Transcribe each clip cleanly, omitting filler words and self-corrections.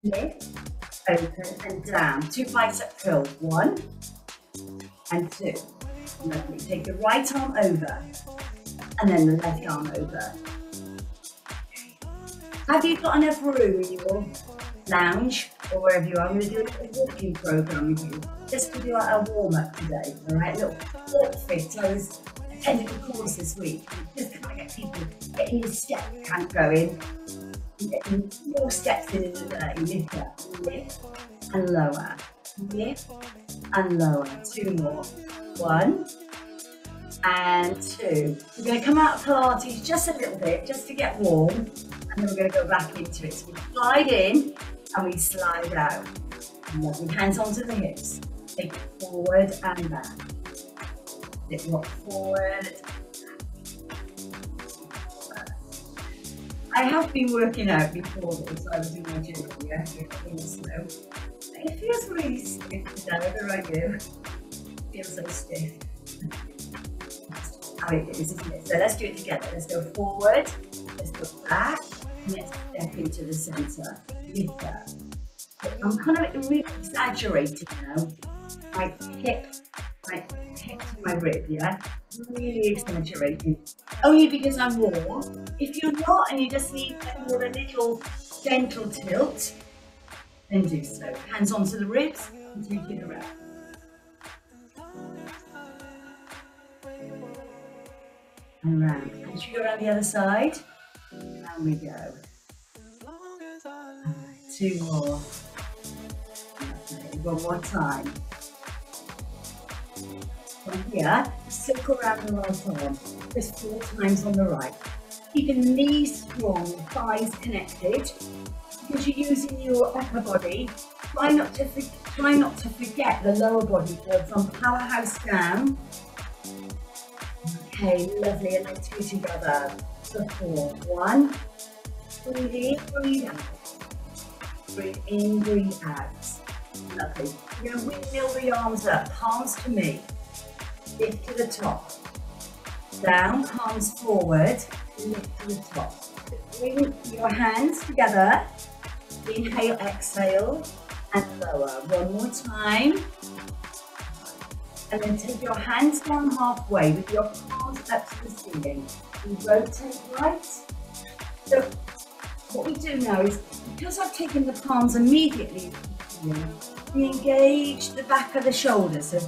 lift, open and down. 2 bicep curls, 1 and 2. Lovely. Take the right arm over and then the left arm over. Have you got enough room in your lounge or wherever you are? I'm going to do a little walking program with you, just to do a warm up today. All right, little walk fit. I was attending a course this week, just kind of get people getting your step count going, and getting more steps in the day. Lift up, lift and lower, lift and lower. 2 more. 1 and 2. We're going to come out of Pilates just a little bit, just to get warm, and then we're going to go back into it. So we slide in and we slide out. Lovely. Hands onto the hips. Take it forward and back. Lift rock forward. I have been working out before this. I was in my gym yesterday, slow. It feels really stiff today. I don't know about you. It feels so stiff. How it is, isn't it? So let's do it together. Let's go forward. Let's go back. And let's step into the centre. Lift up. I'm kind of really exaggerating now. My hip to my rib, yeah? Really exaggerating. Only because I'm raw. If you're not and you just need more a little gentle tilt, then do so. Hands onto the ribs and take it around. And around. And should we go around the other side? And we go. Right, 2 more. Okay, 1 more time. From here, circle around the right arm. Just 4 times on the right. Keeping the knees strong, thighs connected. Because you're using your upper body, try not to forget the lower body. So from powerhouse down. Okay, lovely, and let's do together. So 4, 1, breathe in, breathe out. Breathe in, breathe out. Lovely. You're going to windmill the arms up, palms to me. Lift to the top. Down, palms forward, lift to the top. Bring your hands together. Inhale, exhale, and lower. 1 more time. And then take your hands down halfway with your palms up to the ceiling. We rotate right. So what we do now is, because I've taken the palms immediately to the ceiling, we engage the back of the shoulders. So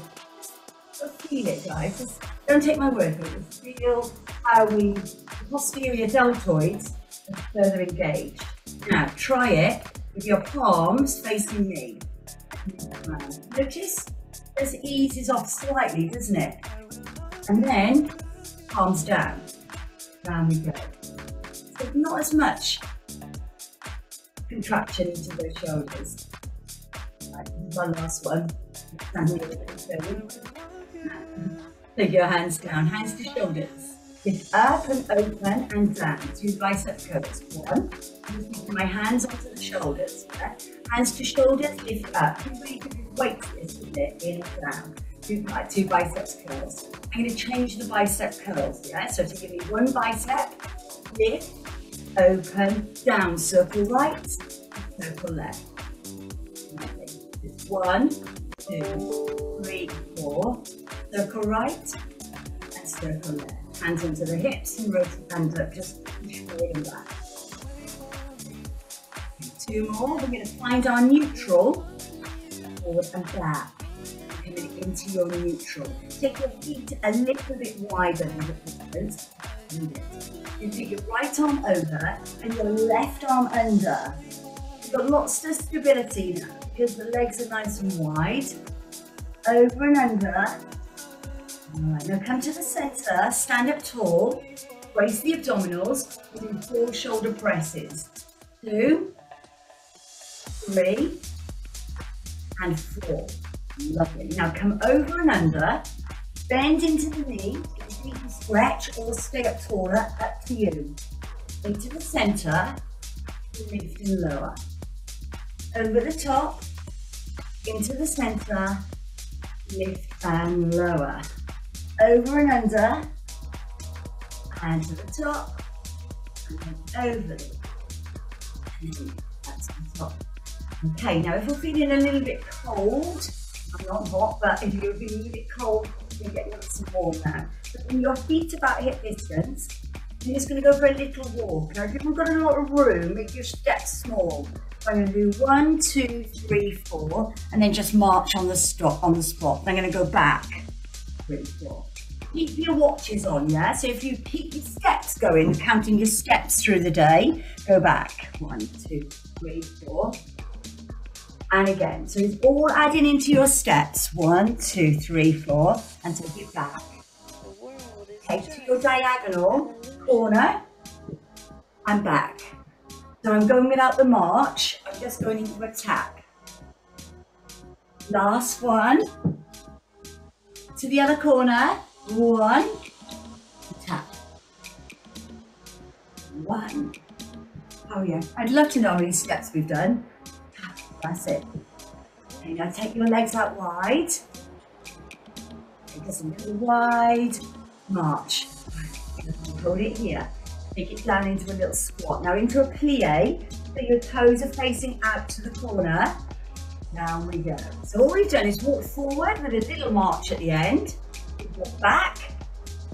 just feel it, guys. Just don't take my word for it. Just feel how the posterior deltoids are further engaged. Now try it with your palms facing me. Notice this eases off slightly, doesn't it? And then palms down. Down we go. So not as much contraction into those shoulders. Right, one last one. Take your hands down, hands to shoulders. Lift up and open and down. 2 bicep curls. 1. Lift my hands onto the shoulders. Yeah? Hands to shoulders, lift up. You can weight this, isn't it? In and down. 2 biceps curls. I'm going to change the bicep curls. Yeah? So to give me 1 bicep, lift, open, down. Circle right, circle left. Okay. 1, 2, 3, 4. Circle right and circle left. Hands onto the hips and rotate hands up, just push forward and back. 2 more. We're going to find our neutral. Forward and back. Coming into your neutral. Take your feet a little bit wider than the footprints. You take your right arm over and your left arm under. You've got lots of stability now because the legs are nice and wide. Over and under. Alright, now come to the centre, stand up tall, brace the abdominals, we do 4 shoulder presses. 2, 3, and 4. Lovely. Now come over and under, bend into the knee, you can stretch or stay up taller, up to you. Into the centre, lift and lower. Over the top, into the centre, lift and lower. Over and under, and to the top, and then over, and then back to the top. Okay, now if you're feeling a little bit cold, I'm not hot, but if you're feeling a little bit cold, you can get nice and warm now. So when your feet are about hip distance, you're just going to go for a little walk. Now if you've got a lot of room, make your steps small. I'm going to do 1, 2, 3, 4, and then just march on the spot. I'm going to go back, 3, 4. Keep your watches on, yeah? So if you keep your steps going, counting your steps through the day, go back, 1, 2, 3, 4. And again, so it's all adding into your steps, 1, 2, 3, 4, and take it back. Take to your diagonal, corner, and back. So I'm going without the march, I'm just going into a tap. Last one, to the other corner, 1, tap. 1. Oh yeah, I'd love to know how many steps we've done. Tap, that's it. Okay, now take your legs out wide. Take us a little wide, march. Hold it here. Take it down into a little squat. Now into a plie, so your toes are facing out to the corner. Down we go. So all we've done is walk forward with a little march at the end. We've walked back.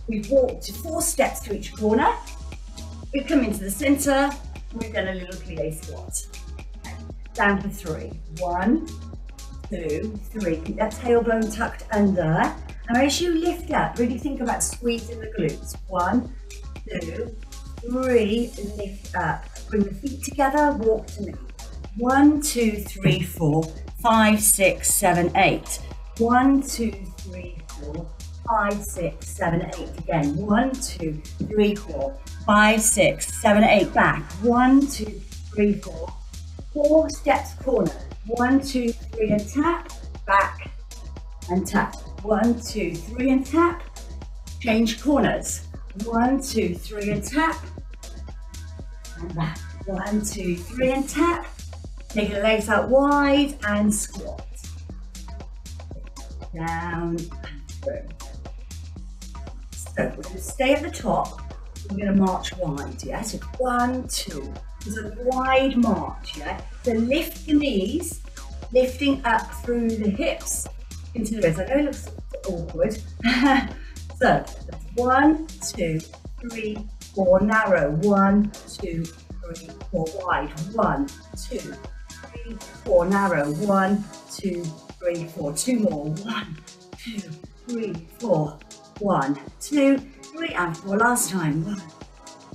We've walked 4 steps to each corner. We've come into the center. We've done a little plie squat. Okay. Down for 3. 1, 2, 3. Keep that tailbone tucked under. And as you lift up, really think about squeezing the glutes. 1, 2, 3, lift up. Bring the feet together, walk to me. 1, 2, 3, 4, 5, 6, 7, 8. 1, 2, 3, 4, 5, 6, 7, 8. Again, 1, 2, 3, 4, 5, 6, 7, 8. Back. 1, 2, 3, 4. 4 steps corner. 1, 2, 3 and tap. Back and tap. 1, 2, 3 and tap. Change corners. 1, 2, 3 and tap. And back. 1, 2, 3 and tap. Take your legs out wide and squat. Down and through. So we're going to stay at the top. We're going to march wide, yeah? So 1, 2. It's a wide march, yeah? So lift the knees, lifting up through the hips into the wrist. I know it looks awkward. So that's 1, 2, 3, 4, narrow. 1, 2, 3, 4, wide. 1, 2, 3, 4, narrow. 1, 2, 3, 4. 2 more. 1, 2, 3, 4. 1, 2, 3, and 4. Last time. 1,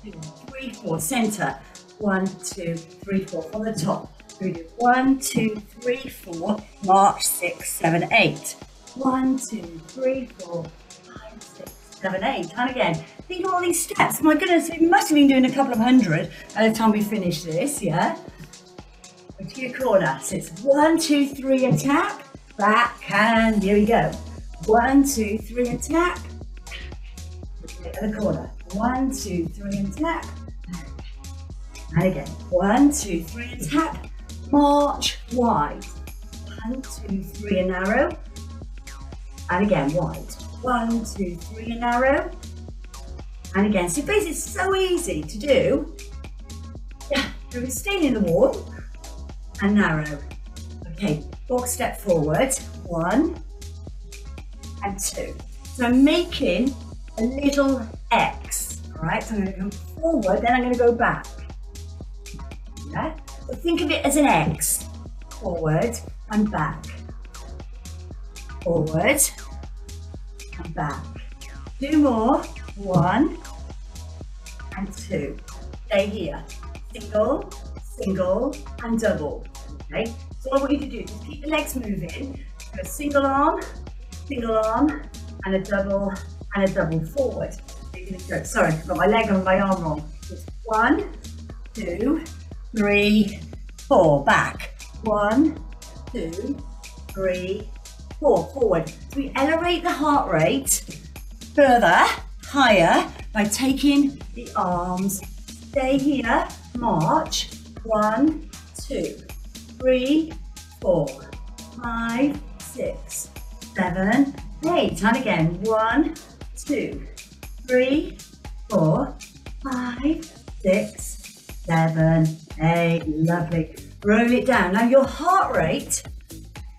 2, 3, 4. Center. 1, 2, 3, 4. From the top. 1, 2, 3, 4. March 6, 7, 8. 1, 2, 3, 4, 5, 6, 7, 8. And again, think of all these steps. My goodness, we must have been doing a couple of hundred by the time we finish this, yeah? Go to your corner. So it's 1, 2, 3 and tap. Back, and here we go. 1, 2, 3 and tap. At the corner. 1, 2, 3 and tap. And again. 1, 2, 3 and tap. March wide. 1, 2, 3 and narrow. And again, wide. 1, 2, 3 and narrow. And again, so basically it's so easy to do. Yeah, so we're staying in the wall and narrow. Okay, box step forward. 1 and 2. So I'm making a little X. All right, so I'm going to come forward, then I'm going to go back. Yeah, so think of it as an X. Forward and back. Forward and back. 2 more. 1 and 2. Stay here. Single, single, and double. Okay. So what I want you to do is just keep the legs moving. Go single arm, and a double forward. So you're going to go. Sorry, I've got my leg on my arm wrong. Just 1, 2, 3, 4. Back. 1, 2, 3, 4. Forward. So we elevate the heart rate further, higher, by taking the arms. Stay here. March. 1, 2, 3, 4, 5, 6, 7, 8. And again. 1, 2, 3, 4, 5, 6, 7, 8. Lovely. Roll it down. Now your heart rate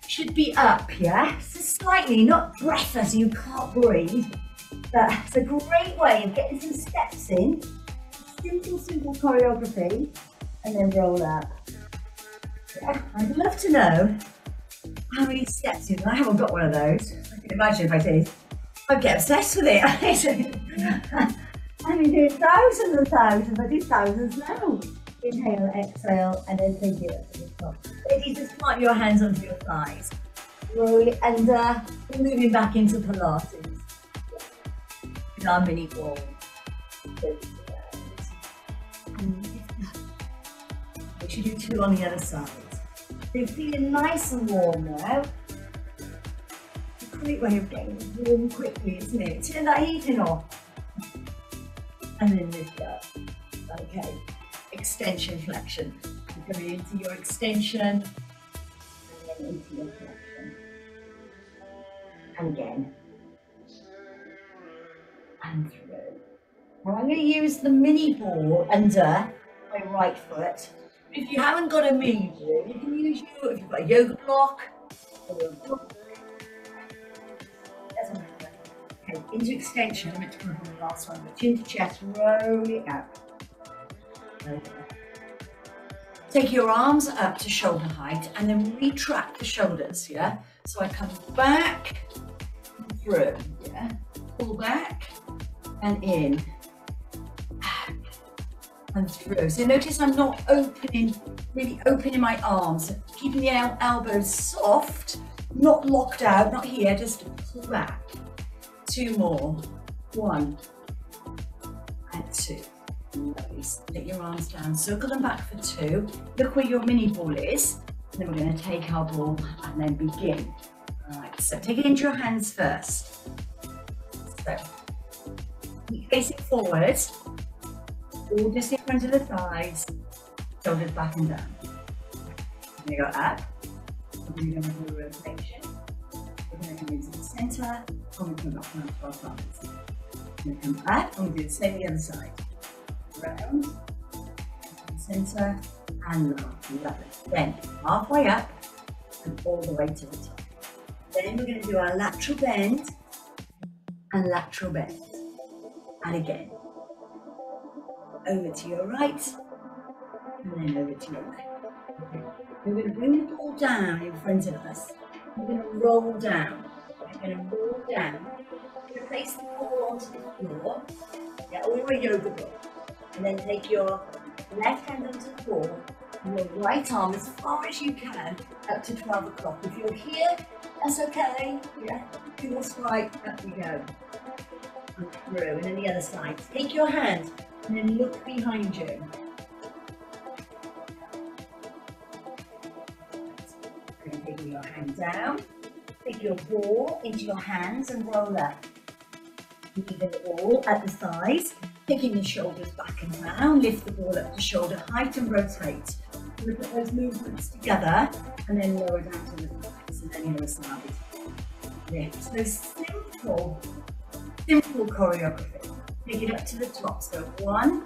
should be up, yeah? So slightly, not breathless, you can't breathe. But it's a great way of getting some steps in. Simple choreography. And then roll up. Yeah, I'd love to know how many steps you do. I haven't got one of those. I can imagine if I did. I'd get obsessed with it. I mean, do thousands and thousands. I do thousands now. Inhale, exhale, and then take it up to the top. If you just plant your hands onto your thighs, roll it under, moving back into Pilates. With our mini ball. We should do 2 on the other side. So you're feeling nice and warm now. It's a great way of getting warm quickly, isn't it? Turn that heating off. And then lift up. Okay. Extension, flexion. You're coming into your extension, and then into your flexion. And again. And through. Now I'm going to use the mini ball under my right foot. If you haven't got a mini ball, you can use if you've got a yoga block or a block. Doesn't matter. Okay, into extension. I'm going to come from the last one, but chin to chest, roll it out. Take your arms up to shoulder height and then retract the shoulders, yeah? So I come back and through, yeah? Pull back and in, back and through. So notice I'm not really opening my arms, keeping the elbows soft, not locked out, not here, just pull back. 2 more, 1 and 2. Nice. Let your arms down, circle them back for 2. Look where your mini ball is. And then we're going to take our ball and then begin. Alright, so take it into your hands first. So, keep facing forward, all just in front of the thighs, shoulders back and down. We're going to go up, we're going to do a rotation. We're going to come into the centre, and we come back down to our thighs. We're going to come up, and we do the same the other side. Round, center, and low. Love it. Then halfway up and all the way to the top. Then we're going to do our lateral bend and lateral bend. And again, over to your right and then over to your left. Okay. We're going to bring the ball down in front of us. We're going to roll down. We're going to roll down. We're going to place the ball onto the floor. Yeah, or a yoga block. And then take your left hand onto the ball and your right arm as far as you can up to 12 o'clock. If you're here, that's okay. Yeah, do what's right, up we go. And through, and then the other side. Take your hand and then look behind you. And taking your hand down, take your ball into your hands and roll up. Leaving it all at the thighs. Taking the shoulders back and down, lift the ball up to shoulder height and rotate. Look at those movements together and then lower down to the thighs and then the other side. Lift. So simple choreography. Take it up to the top. So 1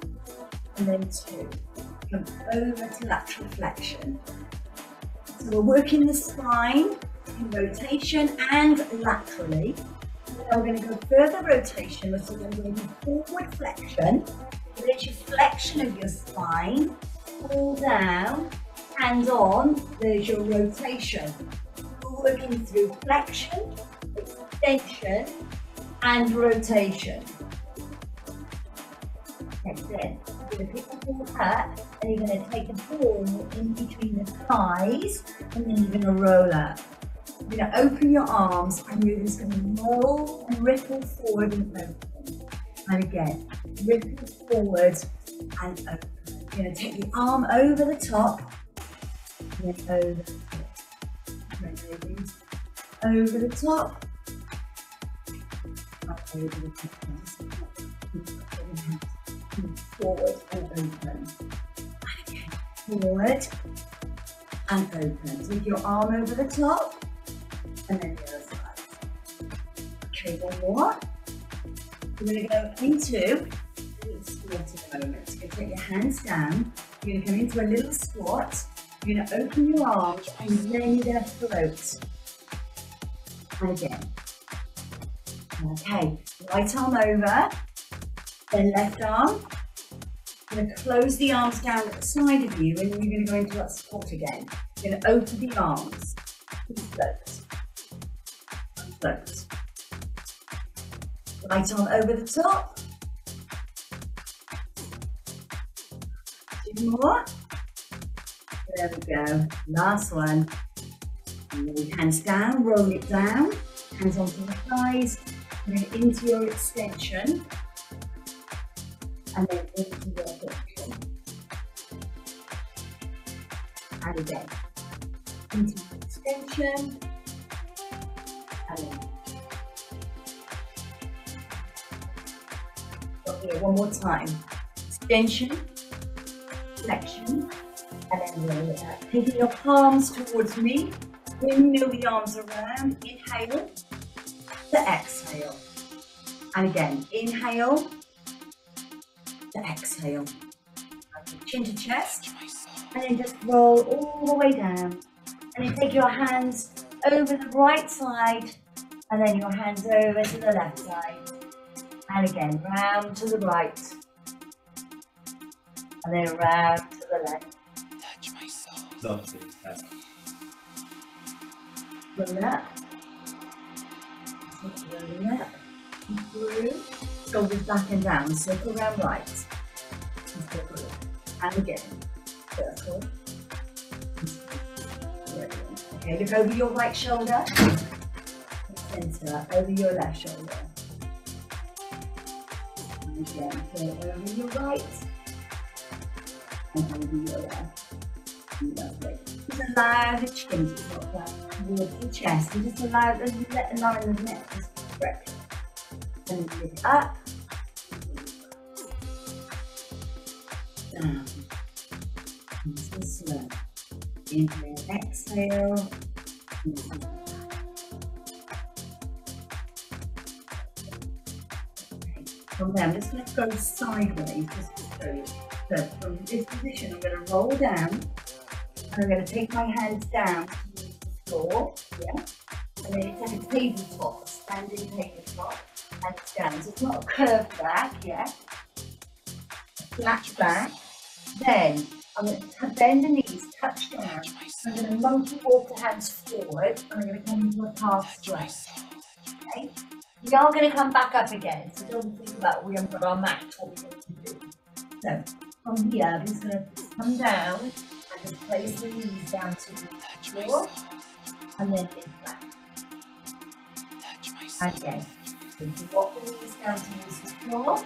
and then 2. Come over to lateral flexion. So we're working the spine in rotation and laterally. Now we're going to go further rotation, so we're going to do forward flexion. So there's your flexion of your spine, pull down, hands on, there's your rotation. We're working through flexion, extension, and rotation. Okay, then you're going to pick the ball up, and you're going to take the ball in between the thighs, and then you're going to roll up. You're going to open your arms and you're just going to roll and ripple forward and open. And again, ripple forward and open. You're going to take the arm over the top and then over the top. Okay, ladies. Over the top. Up over the top. Forward and open. And again, forward and open. Take your arm over the top. And then the other side. Okay, one more. We're going to go into a little squat in a moment. So you're going to take your hands down. You're going to come into a little squat. You're going to open your arms and then you're going to float. And again. Okay, right arm over, then left arm. You're going to close the arms down at the side of you and you're going to go into that squat again. You're going to open the arms and float. And float. Right arm over the top. 2 more. There we go. Last one. And then hands down, roll it down. Hands onto the thighs. And then into your extension. And then into your flexion. And again. Into your extension. And then. Okay, one more time. Extension. Flexion, and then roll it up. Taking your palms towards me, windmill the arms around, inhale, to exhale. And again, inhale, to exhale. Chin to chest, and then just roll all the way down. And then take your hands over the right side, and then your hands over to the left side. And again, round to the right. And then round to the left. Touch my soul. Lovely. Roll up. Roll up. Through. Shoulders back and down. Circle around right. And again. Circle. Okay, look over your right shoulder. Center. Over your left shoulder. And again. Over your right. And over your left. Lovely. Just allow the chin to drop down towards the chest. You just allow the line of the neck to stretch. And lift up. Down. Nice and slow. Inhale, exhale. Okay. From there, I'm just going to go sideways just to show you. So from this position, I'm going to roll down, and I'm going to take my hands down towards the floor, yeah? And then it's like a tabletop, standing tabletop, and it's down. So it's not a curved back, yeah? Flat back. Then I'm going to bend the knees, touch down. I'm going to monkey walk the hands forward, and I'm going to come into a calf stretch, okay? We are going to come back up again, so don't think about we haven't got our mat, what we're going to do. So, from here, I'm just going to come down and just place the knees down to the floor and then lift back. And again, so you walk the knees down towards the floor and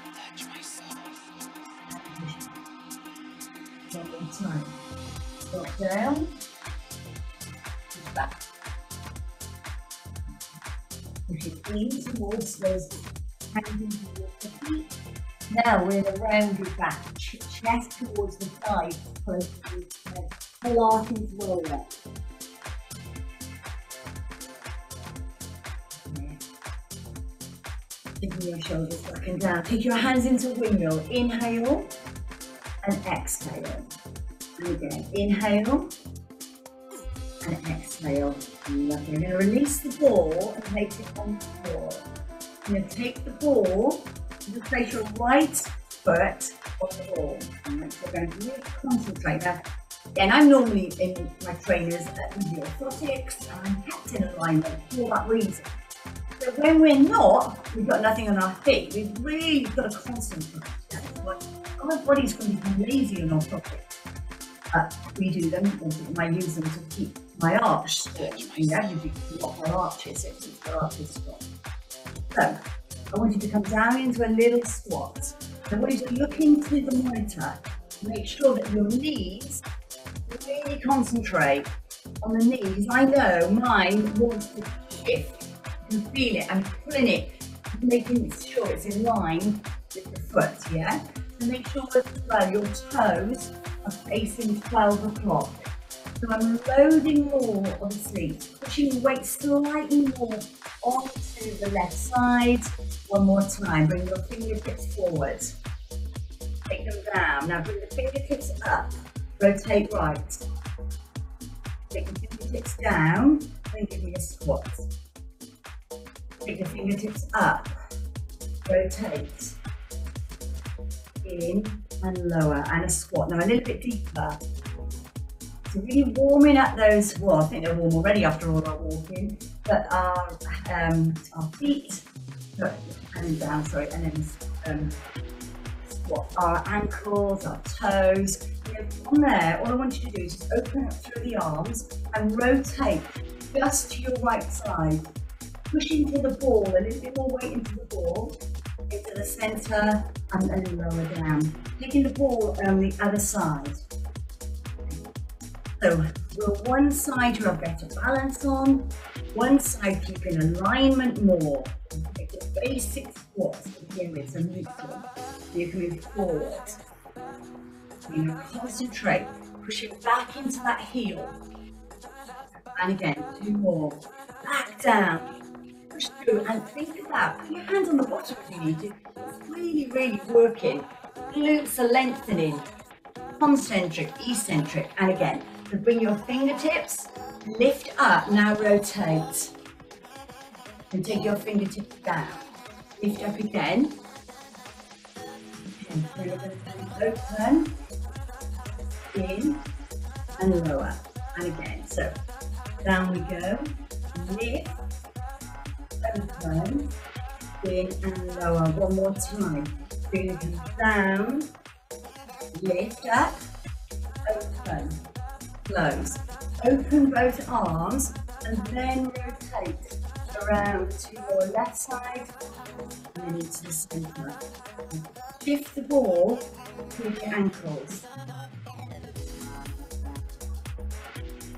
push it. One more time. Drop down, push back. Push your feet towards those hands into your feet. Now we're in a rounded back, chest towards the side, close to the head. Pilates roller. Taking your shoulders back and down. Take your hands into windmill. Inhale and exhale. And again, inhale and exhale. Lovely. You're going to release the ball and place it on the floor. You're going to take the ball. Just place your right foot on the ball. Right, so we're going to really concentrate. Now, and I'm normally in my trainers with the orthotics, and I'm kept in alignment for that reason. So when we're not, we've got nothing on our feet, we've really got to concentrate. Our body's going to become lazy on orthotics. We do them, I use them to keep my arch strong. You know, you block our arches, so it keeps our arches strong. So, I want you to come down into a little squat. I want you to look into the monitor, make sure that your knees, really concentrate on the knees. I know mine wants to shift. You can feel it. I'm pulling it, making sure it's in line with the foot, yeah? So make sure as well your toes are facing 12 o'clock. So I'm loading more, obviously, pushing the weight slightly more onto the left side. One more time, bring your fingertips forward. Take them down. Now bring the fingertips up. Rotate right. Take the fingertips down, then give me a squat. Take the fingertips up, rotate, in and lower, and a squat. Now a little bit deeper. So really warming up those, well, I think they're warm already after all our walking, but our feet, and down, sorry, and then squat our ankles, our toes. From there, all I want you to do is just open up through the arms and rotate just to your right side. Push into the ball, a little bit more weight into the ball, into the centre, and then lower down. Taking the ball on the other side. So we'll one side you have better balance on, one side keep in alignment more. Take the basic squats to begin with, so neutral. So you can move forward. You concentrate, pushing back into that heel. And again, 2 more. Back down. Push through and think about, put your hands on the bottom if you need to. It's really, really working. Glutes are lengthening. Concentric, eccentric. And again, so bring your fingertips, lift up, now rotate. And take your fingertips down. Lift up again. And then we're going to open, in, and lower. And again, so down we go. Lift, open, in, and lower. One more time. We're going to come down, lift up, open, close. Open both arms and then rotate around to your left side and then into the centre. Shift the ball to your ankles.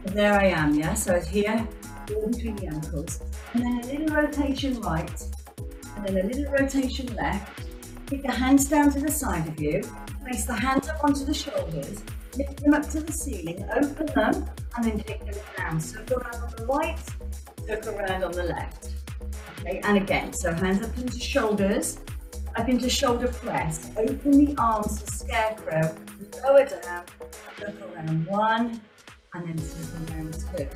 So there I am, yeah? So it's here, ball between the ankles. And then a little rotation right, and then a little rotation left. Take the hands down to the side of you, place the hands up onto the shoulders, lift them up to the ceiling, open them, and then take them down. Circle around on the right, circle around on the left. Okay, and again, so hands up into shoulders, up into shoulder press, open the arms to scarecrow, lower down, circle around 1, and then circle around 2.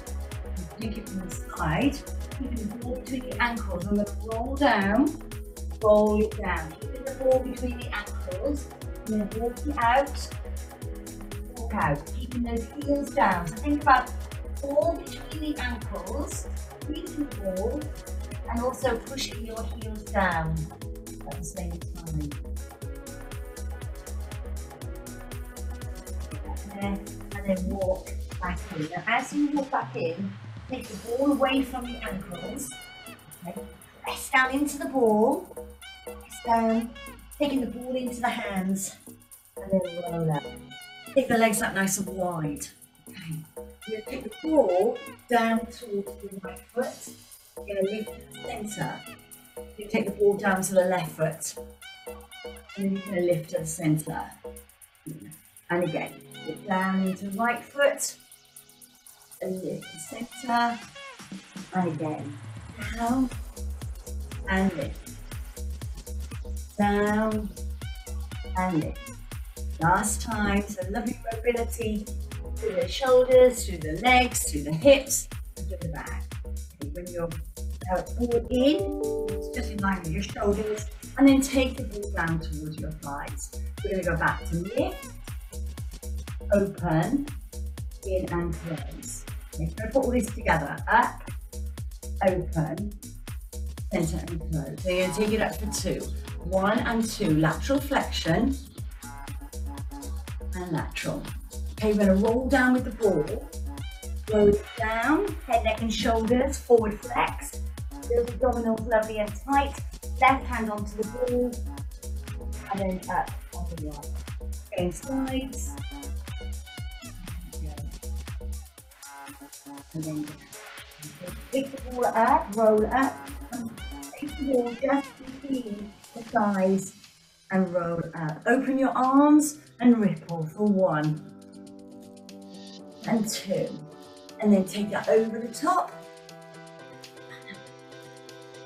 Take it from the side, keeping the ball between the ankles. I'm going to roll down, roll it down. Keeping the ball between the ankles, and then walk it out, walk out. Keeping those heels down. So think about ball between the ankles, reaching the ball, and also pushing your heels down at the same time. And then walk back in. Now, as you walk back in, take the ball away from the ankles. Okay. Press down into the ball. Press down. Taking the ball into the hands. And then roll up. Take the legs up nice and wide. Okay. You're going to take the ball down towards the right foot. You're going to lift to the centre. You take the ball down to the left foot. And then you're going to lift to the centre. And again, lift down into the right foot. And lift the centre. And again, down. And lift. Down. And lift. Last time, so lovely mobility through the shoulders, through the legs, through the hips, and through the back. Okay, bring your ball in, just in line with your shoulders, and then take the ball down towards your thighs. We're going to go back to lift, open, in and close. Okay, so put all this together. Up, open, centre and close. So you're going to take it up for 2. 1 and 2, lateral flexion, and lateral. Okay, we're going to roll down with the ball. Roll it down, head, neck and shoulders, forward flex. Build the abdominals lovely and tight. Left hand onto the ball. And then up on the right. Going sides. And then pick the ball up, roll up. And take the ball just between the thighs and roll up. Open your arms and ripple for 1 and 2, and then take that over the top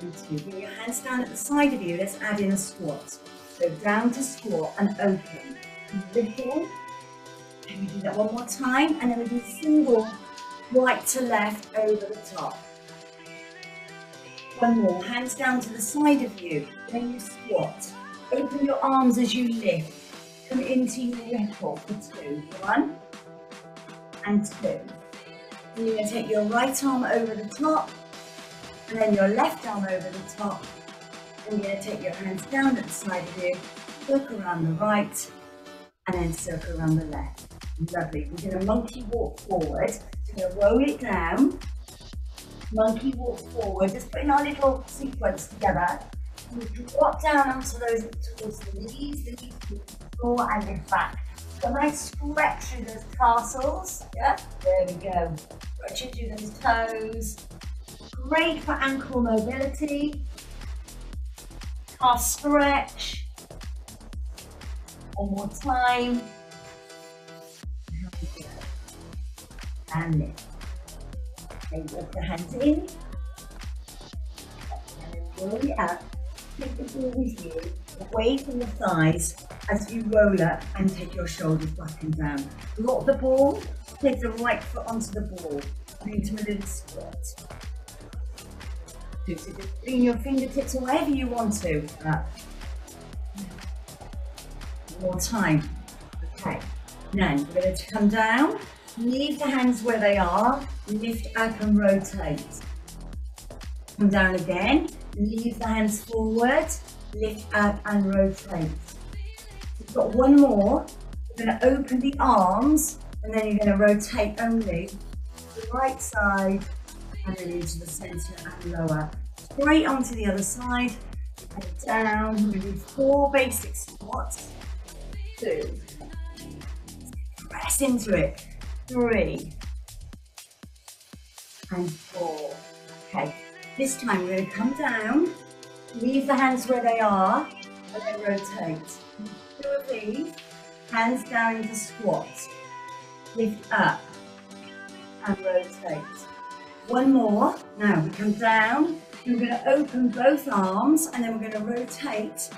and 2. Bring your hands down at the side of you. Let's add in a squat. So down to squat and open. Ripple. And we do that one more time, and then we do single right to left over the top. One more, hands down to the side of you. When you squat, open your arms as you lift. Come into your record for 2. 1 and 2. And you're going to take your right arm over the top, and then your left arm over the top. And you're going to take your hands down at the side of you, circle around the right, and then circle around the left. Lovely. We're going to monkey walk forward. So we're going to roll it down. Monkey walk forward. Just putting our little sequence together. And we drop down onto those towards the knees to the floor and lift back. So nice stretch through those tarsals. Yeah, there we go. Stretching through those toes. Great for ankle mobility. Calf stretch. One more time. And lift. Okay, walk the hands in. And then roll it up. Take the ball with you, away from the thighs as you roll up and take your shoulders back and down. Lock the ball, take the right foot onto the ball and into a little squat. So just bring your fingertips wherever you want to. One more time. Okay, now we're going to come down, leave the hands where they are, lift up and rotate. Come down again, leave the hands forward, lift up and rotate. We've got one more. You're going to open the arms and then you're going to rotate only to the right side and then into the centre and lower. Straight onto the other side and down. We're going to do 4 basic squats. 2. Press into it. 3 and 4. Okay. This time we're going to come down, leave the hands where they are, and then rotate. 2 of these, hands down into squat, lift up, and rotate. 1 more. Now we come down, we're going to open both arms, and then we're going to rotate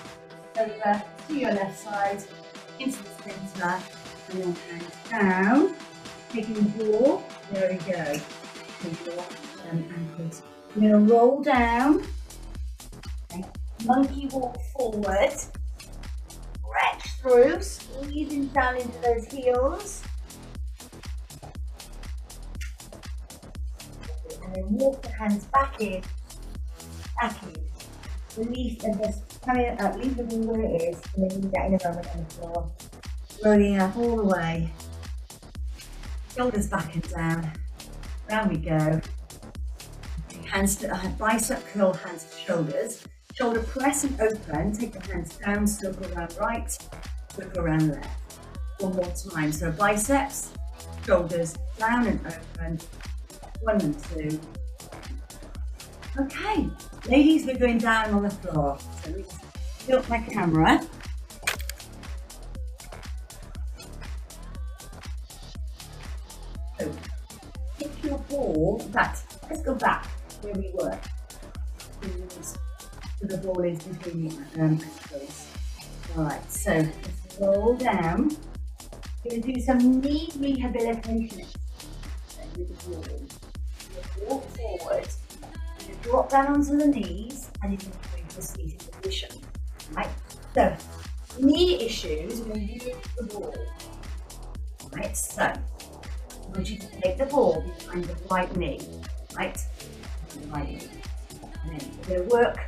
over to your left side, into the centre, and then hands down, taking the ball. There we go. Take your ankles. We're going to roll down, okay. Monkey walk forward, stretch through, squeezing down into those heels, and then walk the hands back in, release and just coming up, leave the ball where it is, and then leave that in a moment on the floor, rolling up all the way, shoulders back and down, round we go. Hands to bicep curl, hands to shoulders. Shoulder press and open. Take the hands down, circle around right, circle around left. 1 more time. So biceps, shoulders down and open. 1 and 2. Okay, ladies, we're going down on the floor. So let me just tilt my camera. So pick your ball. In fact, let's go back where we were. So the ball is between the ankles. Alright, so let's roll down. We're going to do some knee rehabilitation with the ball. You walk forward, you drop down onto the knees, and you can move the seated position. Right? So, knee issues, we're going to use the ball. Right, so I want you to take the ball behind the right knee. Right? Right knee. And then we're going to work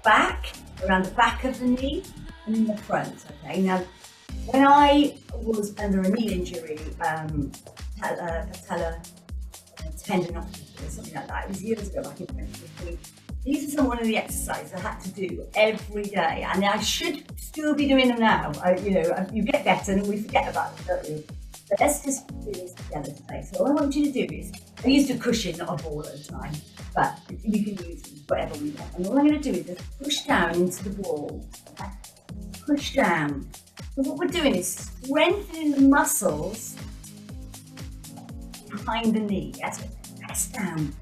back, around the back of the knee and in the front. Okay, now when I was under a knee injury, patella tendinopathy or something like that, it was years ago, back in 2015. These are some one of the exercises I had to do every day, and I should still be doing them now. You get better and we forget about them, don't you? But let's just do this together today. So all I want you to do is, I used a cushion, not a ball at the time, but you can use whatever we want. And all I'm going to do is just push down into the ball. Okay? Push down. So what we're doing is strengthening the muscles behind the knee. Yes, press down.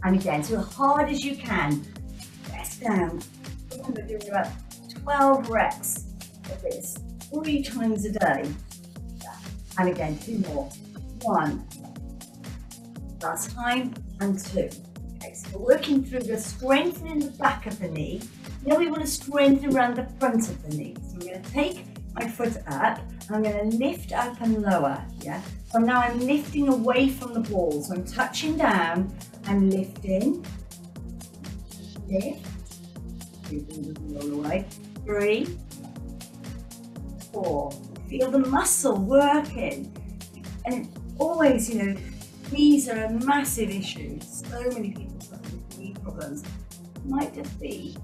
And again, so hard as you can, press down. We're doing about 12 reps of this, 3 times a day. And again, 2 more. 1, Last time, and 2. Okay, so we're working through the strengthening the back of the knee. Now we want to strengthen around the front of the knee. So I'm going to take my foot up, and I'm going to lift up and lower, yeah? So now I'm lifting away from the ball. So I'm touching down, I'm lifting, lift, all the way, 3, 4. Feel the muscle working. And always, you know, knees are a massive issue. So many people suffer with knee problems. It might just be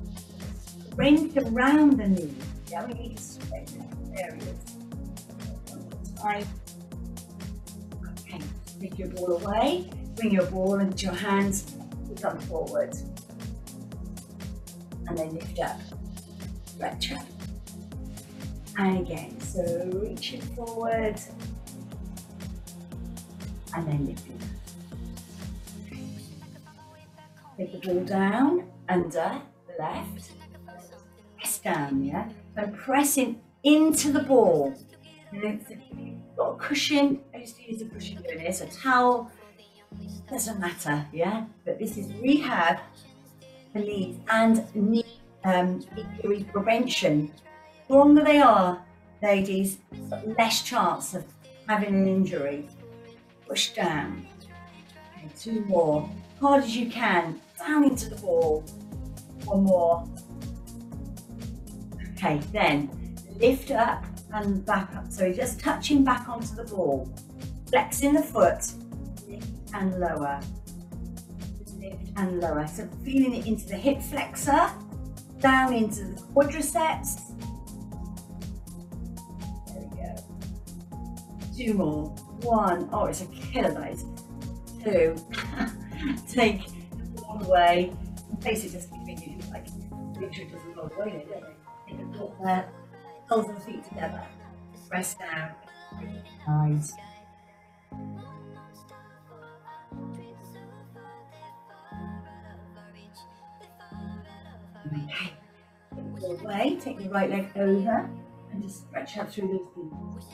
strength around the knee. Yeah, we need to strengthen areas. One more time. Okay, take your ball away. Bring your ball into your hands. Come forward. And then lift up. Stretch up. And again, so reaching forward. And then lifting up. Take the ball down, under, left, press down, yeah? So I'm pressing into the ball. You've got a cushion, I used to use a cushion doing this, a towel, doesn't matter, yeah? But this is rehab for knees and knee injury prevention. The longer they are, ladies, less chance of having an injury. Push down. Okay, 2 more. Hard as you can. Down into the ball. 1 more. Okay, then lift up and back up. So you're just touching back onto the ball. Flexing the foot. Lift and lower. Lift and lower. So feeling it into the hip flexor. Down into the quadriceps. There we go. 2 more. 1. Oh, it's a killer, guys. 2. Take the ball away. Basically, just keep thinking, like, make sure it doesn't roll away, don't they? Take the ball there, hold the feet together, press down, eyes. Okay. Take the ball away, take the right leg over, and just stretch out through those glutes.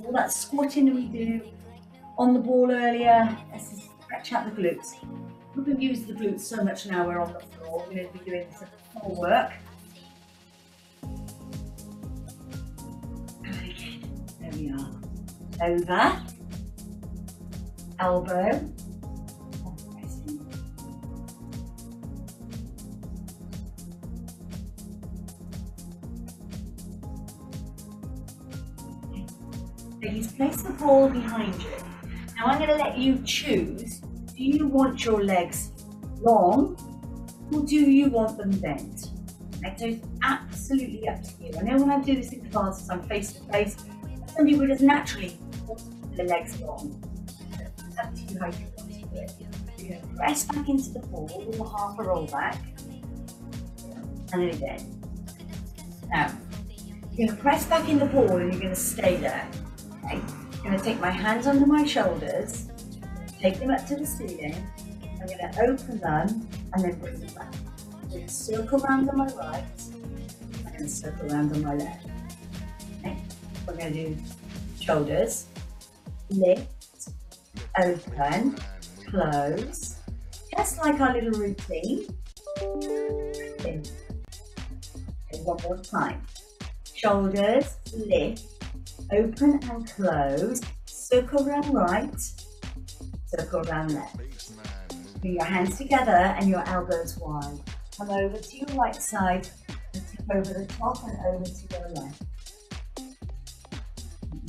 All that squatting that we do on the ball earlier, let's just stretch out the glutes. We're going to use the glutes so much now we're on the floor. We're going to be doing some core work. And again, there we are. Over, elbow, and pressing. Please place the ball behind you. Now I'm going to let you choose, do you want your legs long or do you want them bent? Okay, so it's absolutely up to you. I know when I do this in classes, I'm face to face, some people just naturally want the legs long. It's up to you how you want to do it. You're going to press back into the ball with a half a roll back. And then again. Now, you're going to press back in the ball and you're going to stay there. Okay. I'm going to take my hands under my shoulders, take them up to the ceiling. I'm going to open them and then bring them back. I'm going to circle around on my right and circle around on my left. Okay. We're going to do shoulders, lift, open, close, just like our little routine. Okay, one more time. Shoulders, lift, open and close, circle around right, circle around left. Bring your hands together and your elbows wide. Come over to your right side and tip over the top and over to your left.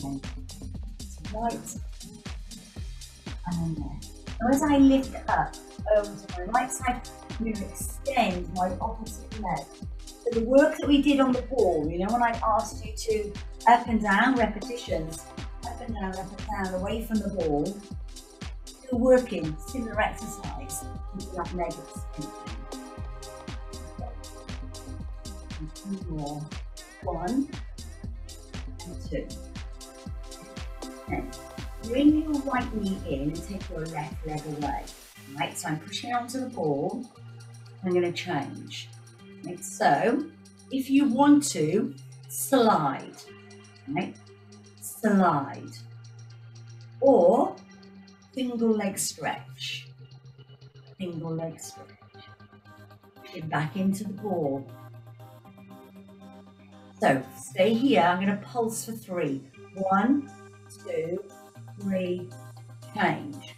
Okay. To right and left. Now as I lift up over to my right side, I'm going to extend my opposite leg. So the work that we did on the ball, you know, when I asked you to up and down repetitions, up and down, away from the ball, still working, similar exercise, with that leg extension. And 2 more. 1 and 2. Then bring your right knee in and take your left leg away. Right, so I'm pushing onto the ball. I'm going to change. Right, so if you want to slide, right, slide, or single leg stretch. Single leg stretch. Get back into the ball. So stay here. I'm going to pulse for 3. 1, 2, 3, change.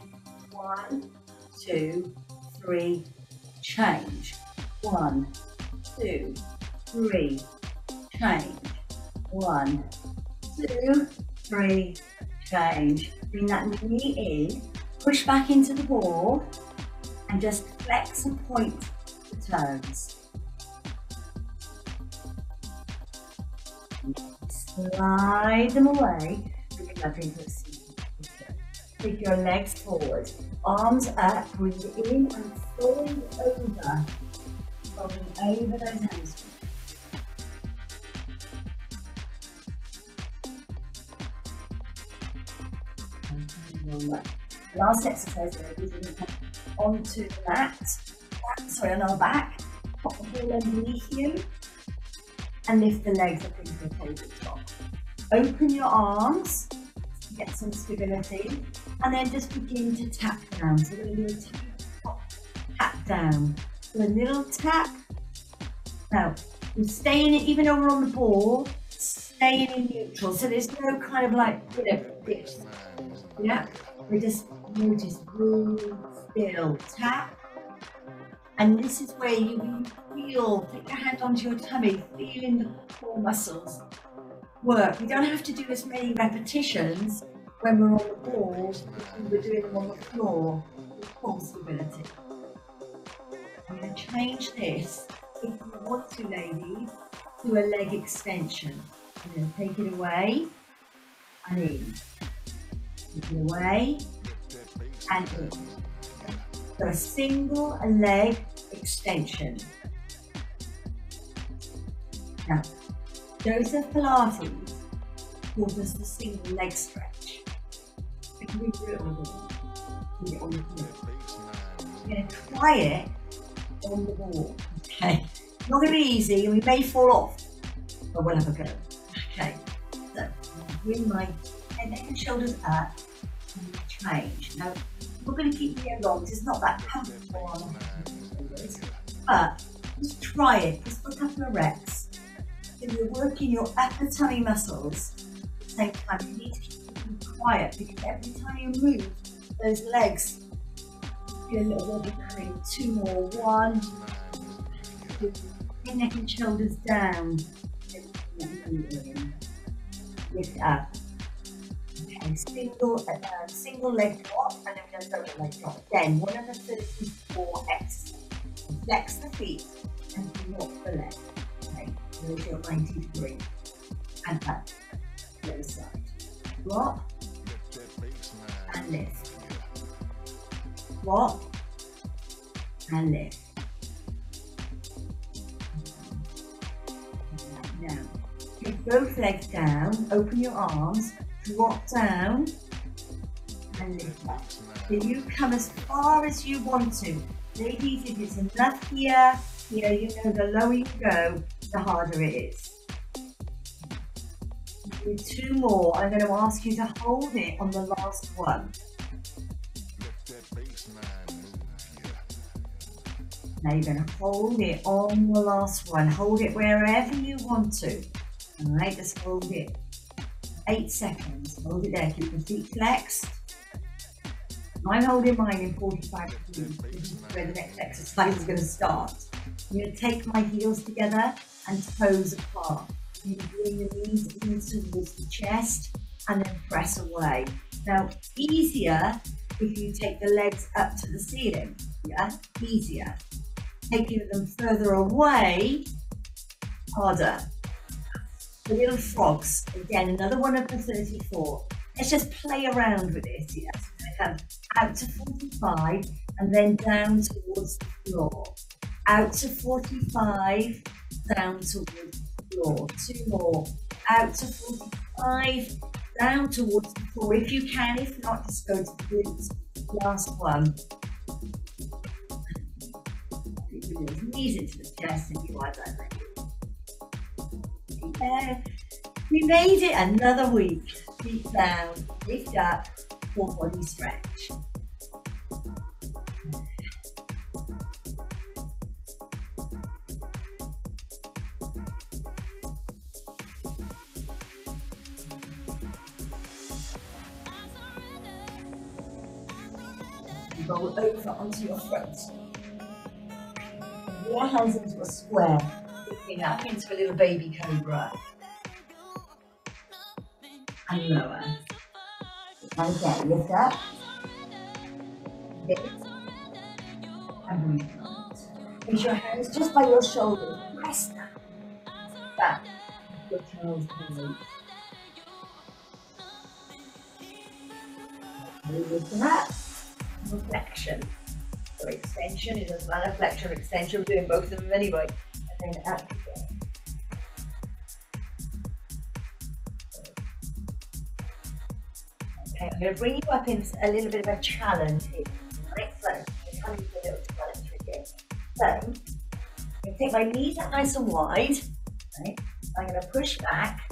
1, 2, 3, change. 1, 2, 3, change. 1, 2, 3, change. Bring that knee in, push back into the ball, and just flex and point the toes. Slide them away. Take your legs forward, arms up, breathe in and fold over. Folding over those hands. Last exercise, we're going to come onto the mat. On our back. Pop the ball underneath you and lift the legs up into the tabletop. Open your arms to get some stability, and then just begin to tap down. So we're going to do a tap down. So a little tap. Now, we're staying even though we're on the ball, staying in neutral. So there's no kind of like, pitch. Yeah, we just notice really still tap. And this is where you feel, take your hand onto your tummy, feeling the core muscles work. We don't have to do as many repetitions when we're on the ball as we're doing them on the floor with core stability. I'm going to change this, if you want to, ladies, to a leg extension. I'm going to take it away and in. Take it away and in. So a single leg extension. Now, Joseph Pilates calls us the single leg stretch. Can we do it on the ball? Do it on the floor. We're going to try it on the ball. Okay. Not going to be easy, and we may fall off, but we'll have a go. Okay. So bring my head, neck, and shoulders up and change. Now, we're going to keep here long because it's not that comfortable on the shoulders, but just try it just for a couple of reps. So you're working your upper tummy muscles at the same time. You need to keep them quiet because every time you move those legs, do a little wiggle cream. 2 more. 1, 2, your neck and shoulders down. Lift up. Okay, single leg drop, and then we're going to double leg drop. Again, one of the 34 exercises. Flex the feet and drop the leg. Okay, there's your 90 degree. And up. The other side. Drop and lift. Drop and lift. Now, take both legs down, open your arms, drop down and lift up. So you come as far as you want to. Ladies, if it's enough here, you know the lower you go, the harder it is. Do 2 more. I'm going to ask you to hold it on the last one. Now you're going to hold it on the last one. Hold it wherever you want to. All right, just hold it. 8 seconds. Hold it there. Keep the feet flexed. I'm holding mine in 45 degrees. This is where the next exercise is going to start. I'm going to take my heels together and toes apart. You can bring the knees in towards the chest and then press away. Now, easier if you take the legs up to the ceiling. Yeah, easier. Taking them further away, harder. The little frogs, again, another one of the 34. Let's just play around with this. Yeah, so come out to 45 and then down towards the floor. Out to 45, down towards the floor. 2 more. Out to 45, down towards the floor. If you can, if not, just go to the glutes. Last one. Knees into the chest if you are that. We made it another week. Feet down, lift up, full body stretch. roll over onto your front. Your hands into a square, lifting up into a little baby cobra. And lower. And again, lift up. Lift. And breathe out. Place your hands just by your shoulders. Press that back. Your child's pose. Listen up. Reflection. So extension, it doesn't matter, flexion or extension, we're doing both of them anyway. And then up again. Okay, I'm going to bring you up in a little bit of a challenge here. Right, so I'm coming to a little challenge again. So, I'm going to take my knees out nice and wide. Right? I'm going to push back.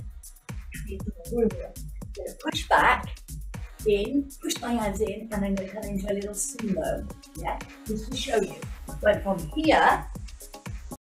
I'm going to push back. In, push my hands in, and I'm going to come into a little sumo, yeah, just to show you. But from here,